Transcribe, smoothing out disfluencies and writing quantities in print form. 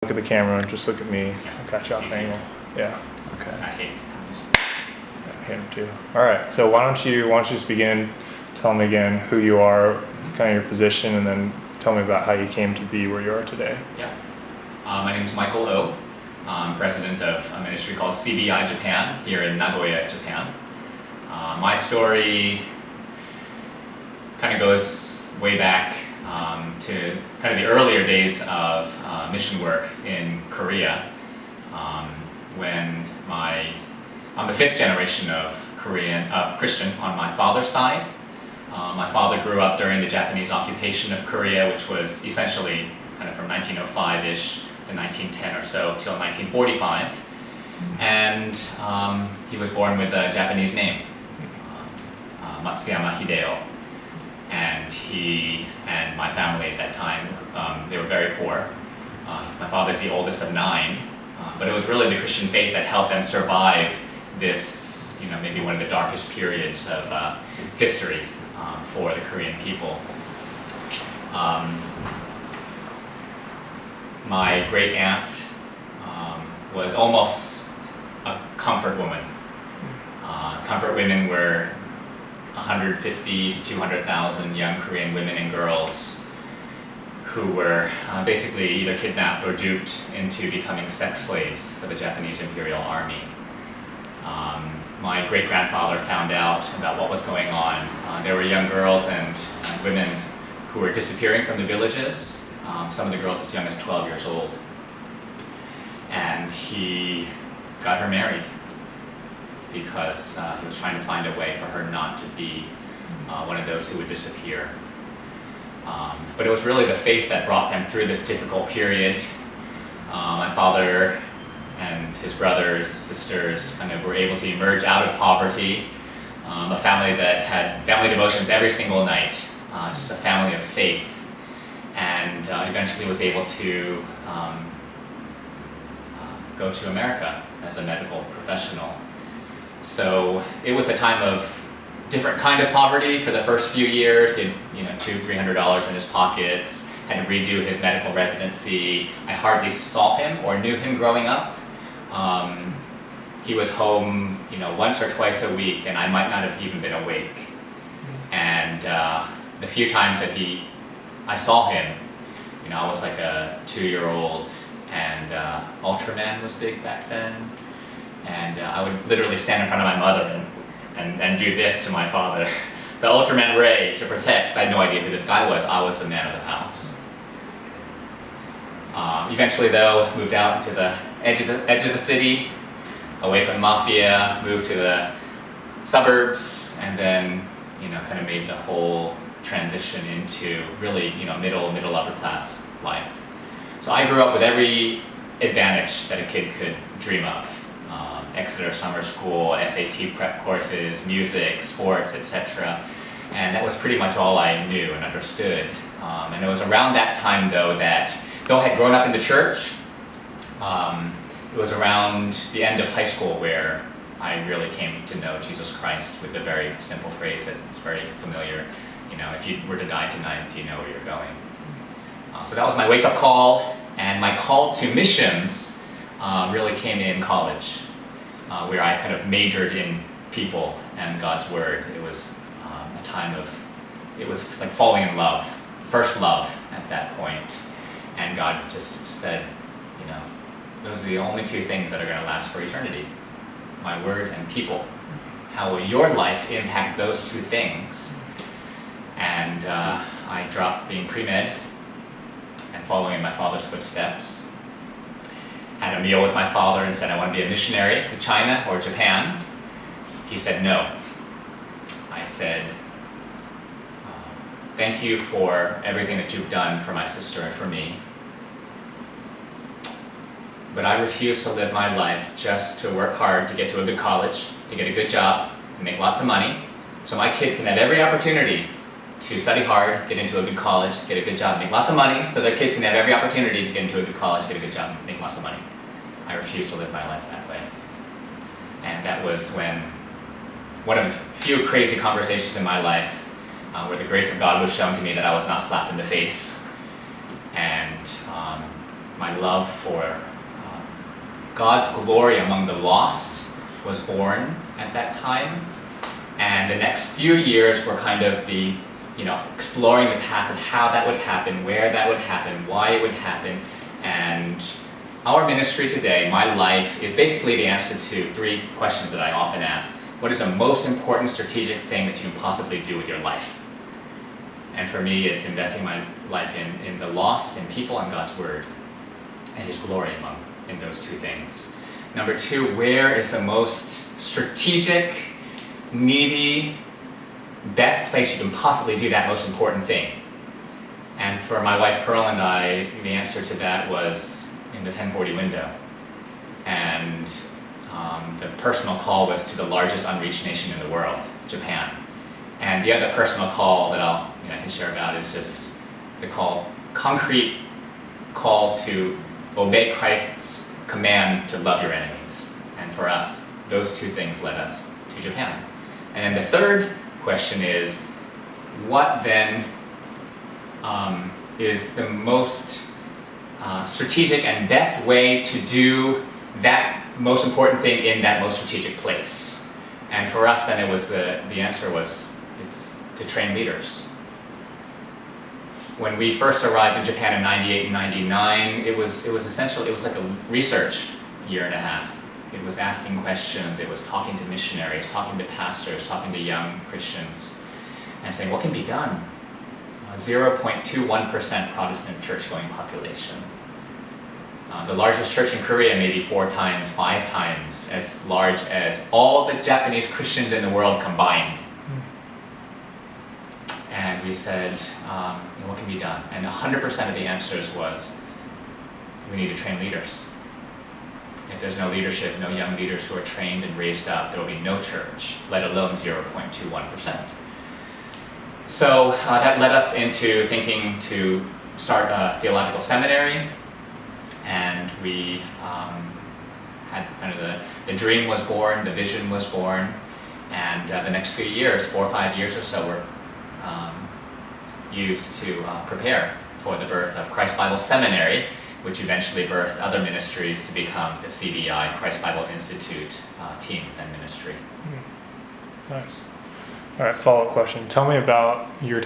Look at the camera, just look at me. I'll catch you off angle. Yeah. Okay. I hate Him too. All right. So why don't you just begin? Tell me again who you are, kind of your position, and then tell me about how you came to be where you are today. Yeah. My name is Michael Oh. I'm president of a ministry called CBI Japan here in Nagoya, Japan. My story kind of goes way back to kind of the earlier days of mission work in Korea, when I'm the fifth generation of Christian on my father's side. My father grew up during the Japanese occupation of Korea, which was essentially kind of from 1905-ish to 1910 or so till 1945. And he was born with a Japanese name, Matsuyama Hideo. And he and my family at that time, they were very poor. My father's the oldest of 9, but it was really the Christian faith that helped them survive this, maybe one of the darkest periods of history for the Korean people. My great aunt was almost a comfort woman. Comfort women were 150 to 200,000 young Korean women and girls who were basically either kidnapped or duped into becoming sex slaves for the Japanese Imperial Army. My great-grandfather found out about what was going on. There were young girls and women who were disappearing from the villages, some of the girls as young as 12 years old. And he got her married because he was trying to find a way for her not to be one of those who would disappear. But it was really the faith that brought them through this difficult period. My father and his brothers, sisters, kind of were able to emerge out of poverty. A family that had family devotions every single night, just a family of faith, and eventually was able to go to America as a medical professional. So it was a time of different kind of poverty for the first few years. He had $200-300 in his pockets, had to redo his medical residency. I hardly saw him or knew him growing up. He was home, once or twice a week, and I might not have even been awake. And the few times that I saw him, I was like a 2-year-old, and Ultraman was big back then. And I would literally stand in front of my mother and do this to my father. The Ultraman Ray to protect, 'cause I had no idea who this guy was. I was the man of the house. Eventually though, moved out to the edge of the city, away from mafia, moved to the suburbs, and then, kind of made the whole transition into really, middle upper class life. So I grew up with every advantage that a kid could dream of. Exeter Summer School, SAT prep courses, music, sports, etc. And that was pretty much all I knew and understood. And it was around that time though that, though I had grown up in the church, it was around the end of high school where I really came to know Jesus Christ with the very simple phrase that is very familiar, if you were to die tonight, do you know where you're going? So that was my wake-up call, and my call to missions really came in college, where I kind of majored in people and God's Word. It was a time it was like falling in love, first love at that point. And God just said, those are the only 2 things that are going to last for eternity, my Word and people. How will your life impact those 2 things? And I dropped being pre-med and following in my father's footsteps. Had a meal with my father and said I want to be a missionary to China or Japan. He said no. I said, thank you for everything that you've done for my sister and for me. But I refuse to live my life just to work hard to get to a good college, to get a good job, and make lots of money, so my kids can have every opportunity to study hard, get into a good college, get a good job, make lots of money, so their kids can have every opportunity to get into a good college, get a good job, make lots of money. I refuse to live my life that way. And that was when one of the few crazy conversations in my life where the grace of God was shown to me that I was not slapped in the face. And my love for God's glory among the lost was born at that time. And the next few years were kind of the, exploring the path of how that would happen, where that would happen, why it would happen. And our ministry today, my life, is basically the answer to 3 questions that I often ask. What is the most important strategic thing that you can possibly do with your life? And for me, it's investing my life in the lost, in people, and God's word, and His glory in those 2 things. Number 2, where is the most strategic, needy, best place you can possibly do that most important thing? And for my wife Pearl and I, the answer to that was in the 1040 window. And the personal call was to the largest unreached nation in the world, Japan. And the other personal call that I can share about is just the concrete call to obey Christ's command to love your enemies. And for us, those 2 things led us to Japan. And then the third question is, what then is the most strategic and best way to do that most important thing in that most strategic place? And for us then it was the answer was it's to train leaders. When we first arrived in Japan in 98 and 99, it was essential. It was like a research year and a half. It was asking questions, it was talking to missionaries, talking to pastors, talking to young Christians, and saying, what can be done? 0.21% Protestant church-going population. The largest church in Korea may be 4 times, 5 times as large as all the Japanese Christians in the world combined. And we said, what can be done? And 100% of the answers was, we need to train leaders. If there's no leadership, no young leaders who are trained and raised up, there will be no church, let alone 0.21%. So that led us into thinking to start a theological seminary, and we had kind of the dream was born, the vision was born, and the next few years, 4 or 5 years or so, were used to prepare for the birth of Christ Bible Seminary, which eventually birthed other ministries to become the CBI, Christ Bible Institute team and ministry. Nice. All right, follow-up question. Tell me about your